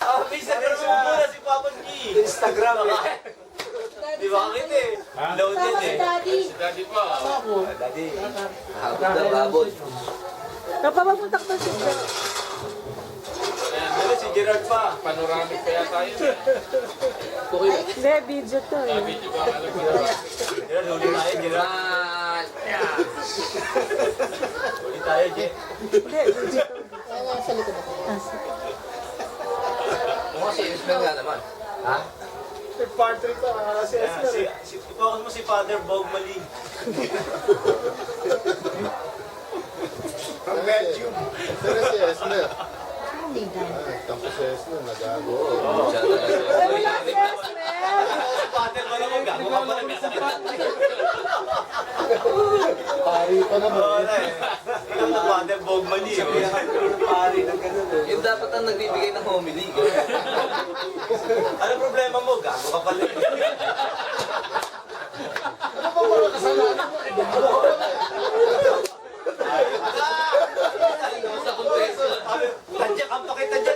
Instagram mo muna si Papa G. Instagram eh. Di ba kakit eh? Loaded eh. Si Daddy pa. Daddy. Habot na babot. Napapapuntak na si Gerard. Ano si Gerard pa? Panoramic pa yata yun. Hindi, video to eh. Video ba? Alam mo na. Gerard, huli tayo, Gerard. Huli tayo, G. Hindi, video to. Sa likod ako. Kung si Ismael nga naman. Ha? Part 3 pa, si Esther. Ipakot mo si Father Bog Mali. Ang medium. Pero si Esmer. Hindi daw. Tapos si Esmer, nagago. Siya talaga. Wala si Esmer! Si Father Bog Mali, gago ka pala. May sakit na. Pari pa naman. Wala eh. Ikaw na Father Bog Mali. Pari ng ganun eh. Yung dapat ang nagbibigay ng homily. Ano problema mo? Gago ka pala. Ano ba mga kasalanan mo? Sa kontesto. Tadyak ang pakita dyan